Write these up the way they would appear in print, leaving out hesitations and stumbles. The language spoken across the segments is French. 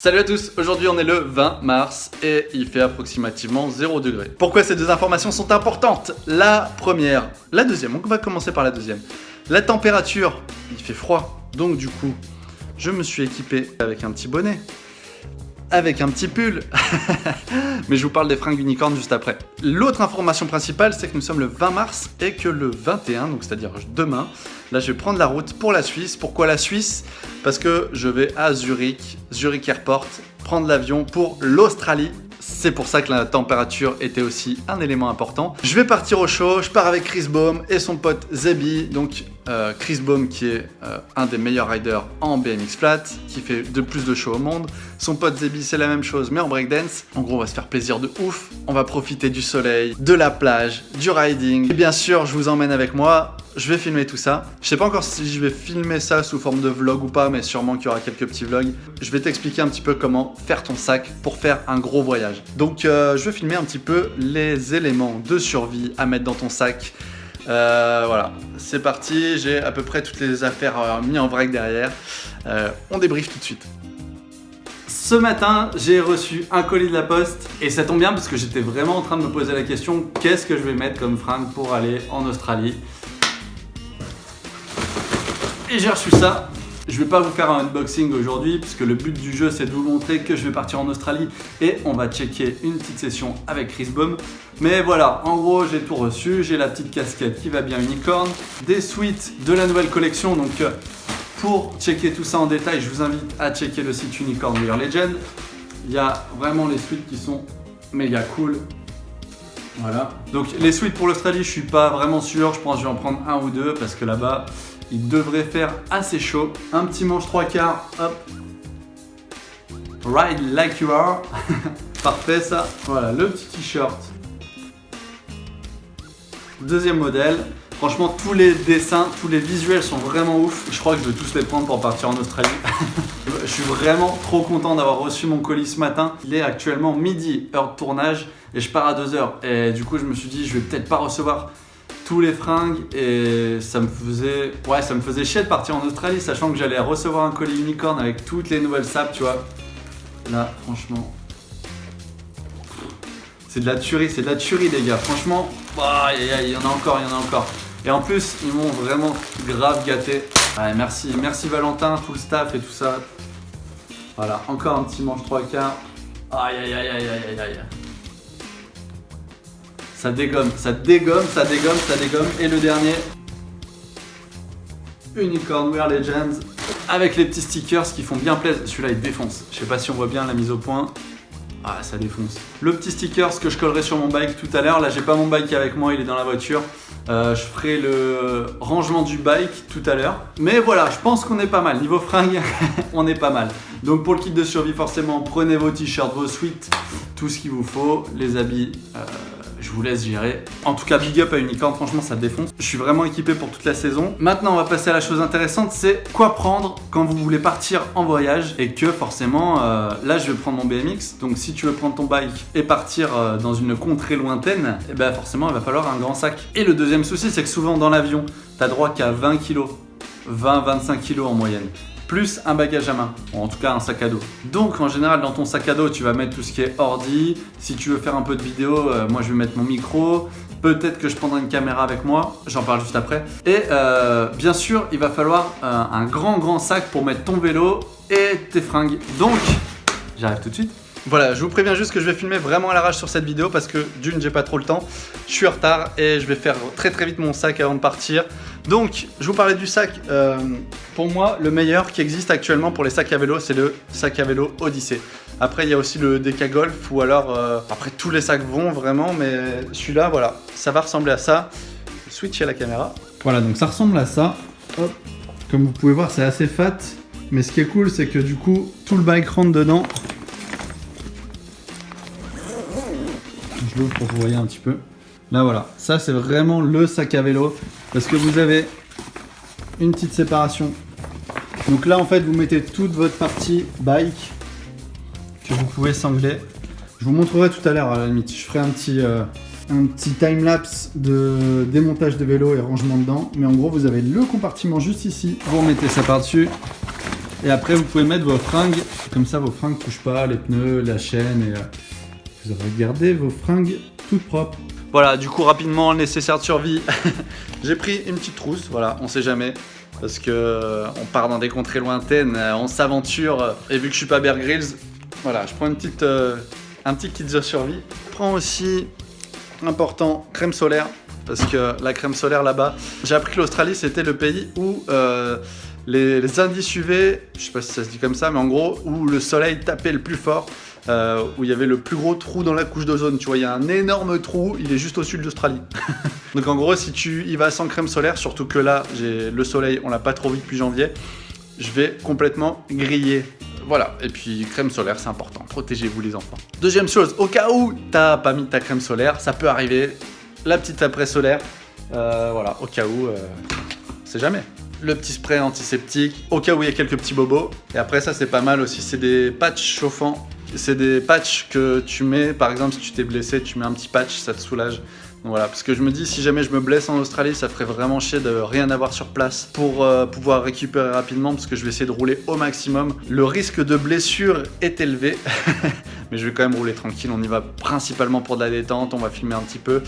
Salut à tous, aujourd'hui on est le 20 mars et il fait approximativement 0 degré. Pourquoi ces deux informations sont importantes? La première, la deuxième, on va commencer par la deuxième. La température, il fait froid, donc du coup, je me suis équipé avec un petit bonnet, avec un petit pull, mais je vous parle des fringues unicornes juste après. L'autre information principale, c'est que nous sommes le 20 mars et que le 21, donc c'est-à-dire demain, là je vais prendre la route pour la Suisse. Pourquoi la Suisse? Parce que je vais à Zurich Airport, prendre l'avion pour l'Australie. C'est pour ça que la température était aussi un élément important. Je vais partir au show, je pars avec Chris Baum et son pote Zebi. Donc Chris Baum qui est un des meilleurs riders en BMX flat, qui fait de plus de shows au monde. Son pote Zebi c'est la même chose mais en breakdance. En gros on va se faire plaisir de ouf. On va profiter du soleil, de la plage, du riding. Et bien sûr je vous emmène avec moi. Je vais filmer tout ça. Je sais pas encore si je vais filmer ça sous forme de vlog ou pas, mais sûrement qu'il y aura quelques petits vlogs. Je vais t'expliquer un petit peu comment faire ton sac pour faire un gros voyage. Donc je vais filmer un petit peu les éléments de survie à mettre dans ton sac. Voilà, c'est parti. J'ai à peu près toutes les affaires mises en vrac derrière. On débriefe tout de suite. Ce matin, j'ai reçu un colis de la poste et ça tombe bien parce que j'étais vraiment en train de me poser la question qu'est-ce que je vais mettre comme fringue pour aller en Australie? Et j'ai reçu ça. Je vais pas vous faire un unboxing aujourd'hui puisque le but du jeu c'est de vous montrer que je vais partir en Australie et on va checker une petite session avec Chris Baum. Mais voilà, en gros j'ai tout reçu, j'ai la petite casquette qui va bien unicorn, des suites de la nouvelle collection. Donc pour checker tout ça en détail, je vous invite à checker le site Unicorn Wear Legend. Il y a vraiment les suites qui sont méga cool. Voilà. Donc les suites pour l'Australie, je suis pas vraiment sûr, je pense que je vais en prendre un ou deux parce que là-bas il devrait faire assez chaud. Un petit manche 3/4, hop. Ride like you are. Parfait ça. Voilà, le petit t-shirt. Deuxième modèle. Franchement, tous les dessins, tous les visuels sont vraiment ouf. Je crois que je vais tous les prendre pour partir en Australie. Je suis vraiment trop content d'avoir reçu mon colis ce matin. Il est actuellement midi, heure de tournage, et je pars à 2h. Et du coup, je me suis dit, je vais peut-être pas recevoir tous les fringues et ça me faisait chier de partir en Australie sachant que j'allais recevoir un colis unicorn avec toutes les nouvelles sapes, tu vois. Là franchement c'est de la tuerie les gars, franchement. Il y en a encore, et en plus ils m'ont vraiment grave gâté. Ouais, merci Valentin, tout le staff et tout ça. Voilà, encore un petit manche 3/4. Aïe. Ça dégomme. Et le dernier, Unicorn Wear Legends, avec les petits stickers qui font bien plaisir. Celui-là il défonce. Je sais pas si on voit bien la mise au point. Ah, ça défonce. Le petit stickers que je collerai sur mon bike tout à l'heure. Là j'ai pas mon bike avec moi, il est dans la voiture. Je ferai le rangement du bike tout à l'heure. Mais voilà, je pense qu'on est pas mal. Niveau fringues, on est pas mal. Donc pour le kit de survie, forcément, prenez vos t-shirts, vos suites, tout ce qu'il vous faut. Les habits, je vous laisse gérer. En tout cas, big up à Unicorn, franchement ça défonce. Je suis vraiment équipé pour toute la saison. Maintenant on va passer à la chose intéressante, c'est quoi prendre quand vous voulez partir en voyage. Et que forcément, là je vais prendre mon BMX. Donc si tu veux prendre ton bike et partir dans une contrée lointaine, et ben forcément il va falloir un grand sac. Et le deuxième souci, c'est que souvent dans l'avion, t'as droit qu'à 20 kg, 20-25 kg en moyenne, plus un bagage à main, ou en tout cas un sac à dos. Donc en général dans ton sac à dos tu vas mettre tout ce qui est ordi. Si tu veux faire un peu de vidéo, moi je vais mettre mon micro, peut-être que je prendrai une caméra avec moi, j'en parle juste après. Et bien sûr il va falloir un grand sac pour mettre ton vélo et tes fringues. Donc j'arrive tout de suite. Voilà, je vous préviens juste que je vais filmer vraiment à l'arrache sur cette vidéo parce que d'une, j'ai pas trop le temps, je suis en retard et je vais faire très vite mon sac avant de partir. Donc, je vous parlais du sac. Pour moi, le meilleur qui existe actuellement pour les sacs à vélo, c'est le sac à vélo Odyssey. Après, il y a aussi le DK Golf ou alors, après tous les sacs vont vraiment, mais celui-là, voilà, ça va ressembler à ça. Switch à la caméra. Voilà, donc ça ressemble à ça. Hop. Comme vous pouvez voir, c'est assez fat, mais ce qui est cool, c'est que du coup, tout le bike rentre dedans. Je l'ouvre pour que vous voyez un petit peu. Là voilà, ça c'est vraiment le sac à vélo parce que vous avez une petite séparation. Donc là en fait vous mettez toute votre partie bike que vous pouvez sangler. Je vous montrerai tout à l'heure à la limite. Je ferai un petit time-lapse de démontage de vélo et rangement dedans. Mais en gros vous avez le compartiment juste ici. Vous remettez ça par-dessus. Et après, vous pouvez mettre vos fringues, comme ça vos fringues ne touchent pas les pneus, la chaîne, et vous aurez gardé vos fringues toutes propres. Voilà, du coup, rapidement, le nécessaire de survie. J'ai pris une petite trousse, voilà, on sait jamais. Parce que on part dans des contrées lointaines, on s'aventure. Et vu que je suis pas Bear Grylls, voilà, je prends un petit kit de survie. Je prends aussi, important, crème solaire. Parce que la crème solaire là-bas, j'ai appris que l'Australie c'était le pays où les indices UV, je sais pas si ça se dit comme ça, mais en gros, où le soleil tapait le plus fort, où il y avait le plus gros trou dans la couche d'ozone. Tu vois, il y a un énorme trou, il est juste au sud de l'Australie. Donc en gros, si tu y vas sans crème solaire, surtout que là, le soleil, on l'a pas trop vu depuis janvier, je vais complètement griller. Voilà, et puis crème solaire, c'est important. Protégez-vous les enfants. Deuxième chose, au cas où t'as pas mis ta crème solaire, ça peut arriver. La petite après solaire, voilà, au cas où, c'est jamais. Le petit spray antiseptique, au cas où il y a quelques petits bobos. Et après ça, c'est pas mal aussi, c'est des patchs chauffants. C'est des patchs que tu mets, par exemple, si tu t'es blessé, tu mets un petit patch, ça te soulage. Donc voilà, parce que je me dis, si jamais je me blesse en Australie, ça ferait vraiment chier de rien avoir sur place pour pouvoir récupérer rapidement, parce que je vais essayer de rouler au maximum. Le risque de blessure est élevé, mais je vais quand même rouler tranquille. On y va principalement pour de la détente, on va filmer un petit peu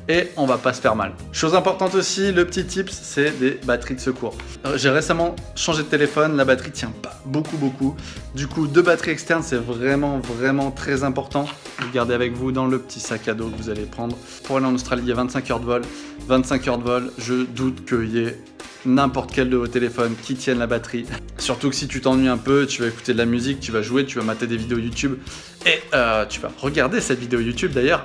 et on va pas se faire mal. Chose importante aussi, le petit tips, c'est des batteries de secours. J'ai récemment changé de téléphone, la batterie tient pas beaucoup. Du coup, 2 batteries externes, c'est vraiment très important. Vous le gardez avec vous dans le petit sac à dos que vous allez prendre. Pour aller en Australie, il y a 25 heures de vol. 25 heures de vol, je doute qu'il y ait n'importe quel de vos téléphones qui tienne la batterie. Surtout que si tu t'ennuies un peu, tu vas écouter de la musique, tu vas jouer, tu vas mater des vidéos YouTube et tu vas regarder cette vidéo YouTube d'ailleurs.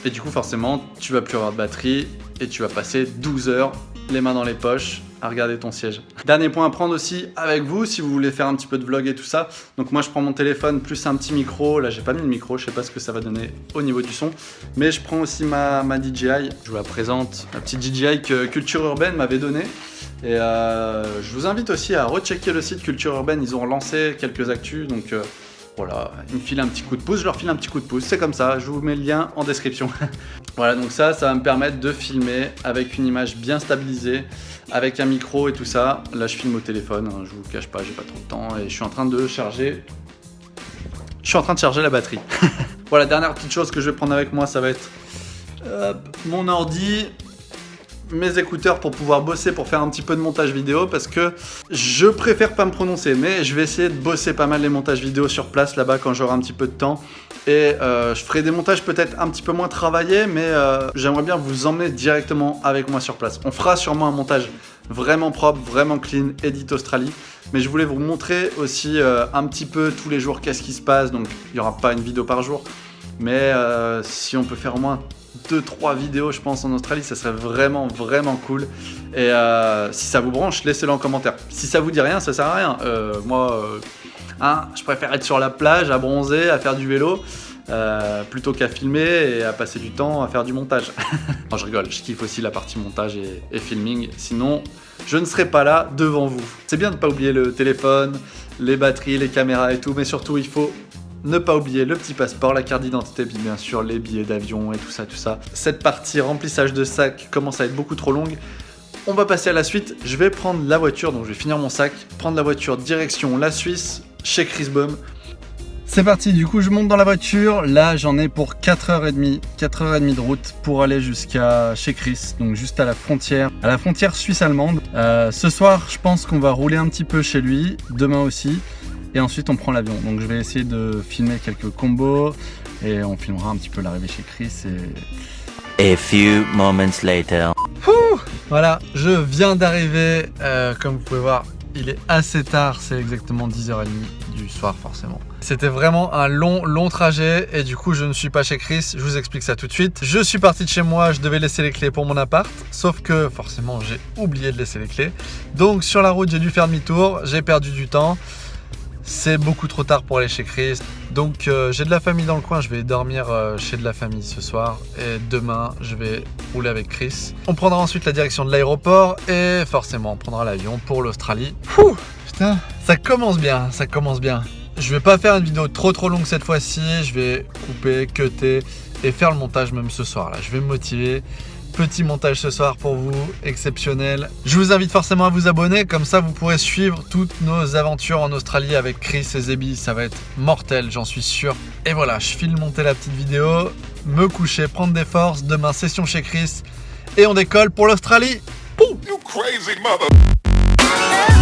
Et du coup forcément, tu vas plus avoir de batterie et tu vas passer 12 heures les mains dans les poches à regarder ton siège. Dernier point à prendre aussi avec vous si vous voulez faire un petit peu de vlog et tout ça. Donc moi je prends mon téléphone plus un petit micro. Là j'ai pas mis le micro, je sais pas ce que ça va donner au niveau du son. Mais je prends aussi ma DJI. Je vous la présente, la petite DJI que Culture Urbaine m'avait donnée. Et je vous invite aussi à rechecker le site Culture Urbaine. Ils ont relancé quelques actus, donc voilà, ils me filent un petit coup de pouce, je leur file un petit coup de pouce, c'est comme ça, je vous mets le lien en description. Voilà, donc ça va me permettre de filmer avec une image bien stabilisée, avec un micro et tout ça. Là je filme au téléphone, hein, je vous cache pas, j'ai pas trop de temps et je suis en train de charger la batterie. Voilà, dernière petite chose que je vais prendre avec moi, ça va être mon ordi, mes écouteurs pour pouvoir bosser, pour faire un petit peu de montage vidéo, parce que je préfère pas me prononcer, mais je vais essayer de bosser pas mal les montages vidéo sur place là-bas quand j'aurai un petit peu de temps. Et je ferai des montages peut-être un petit peu moins travaillés, mais j'aimerais bien vous emmener directement avec moi sur place. On fera sûrement un montage vraiment propre, vraiment clean, edit Australie. Mais je voulais vous montrer aussi un petit peu tous les jours qu'est-ce qui se passe. Donc il n'y aura pas une vidéo par jour, mais si on peut faire au moins 2-3 vidéos je pense en Australie, ça serait vraiment cool. Et si ça vous branche, laissez-le en commentaire. Si ça vous dit rien, ça sert à rien. Moi je préfère être sur la plage à bronzer, à faire du vélo plutôt qu'à filmer et à passer du temps à faire du montage. Non, je rigole, je kiffe aussi la partie montage et filming, sinon je ne serai pas là devant vous. C'est bien de ne pas oublier le téléphone, les batteries, les caméras et tout, mais surtout il faut ne pas oublier le petit passeport, la carte d'identité, puis bien sûr les billets d'avion et tout ça. Cette partie remplissage de sac commence à être beaucoup trop longue. On va passer à la suite. Je vais prendre la voiture, donc je vais finir mon sac, prendre la voiture direction la Suisse, chez Chris Baum. C'est parti, du coup je monte dans la voiture. Là j'en ai pour 4h30 de route pour aller jusqu'à chez Chris, donc juste à la frontière suisse-allemande. Ce soir je pense qu'on va rouler un petit peu chez lui, demain aussi. Et ensuite on prend l'avion, donc je vais essayer de filmer quelques combos et on filmera un petit peu l'arrivée chez Chris A few moments later. Voilà, je viens d'arriver, comme vous pouvez voir, il est assez tard, c'est exactement 10h30 du soir forcément. C'était vraiment un long trajet et du coup je ne suis pas chez Chris, je vous explique ça tout de suite. Je suis parti de chez moi, je devais laisser les clés pour mon appart, sauf que forcément j'ai oublié de laisser les clés. Donc sur la route j'ai dû faire demi-tour, j'ai perdu du temps. C'est beaucoup trop tard pour aller chez Chris. Donc j'ai de la famille dans le coin, je vais dormir chez de la famille ce soir. Et demain, je vais rouler avec Chris. On prendra ensuite la direction de l'aéroport et forcément, on prendra l'avion pour l'Australie. Putain, ça commence bien. Je vais pas faire une vidéo trop longue cette fois-ci. Je vais couper, cutter et faire le montage même ce soir là. Je vais me motiver Petit montage ce soir pour vous, exceptionnel. Je vous invite forcément à vous abonner, comme ça vous pourrez suivre toutes nos aventures en Australie avec Chris et Zébi. Ça va être mortel, j'en suis sûr. Et voilà, je file monter la petite vidéo, me coucher, prendre des forces. Demain, session chez Chris. Et on décolle pour l'Australie. Pouh. You crazy mother.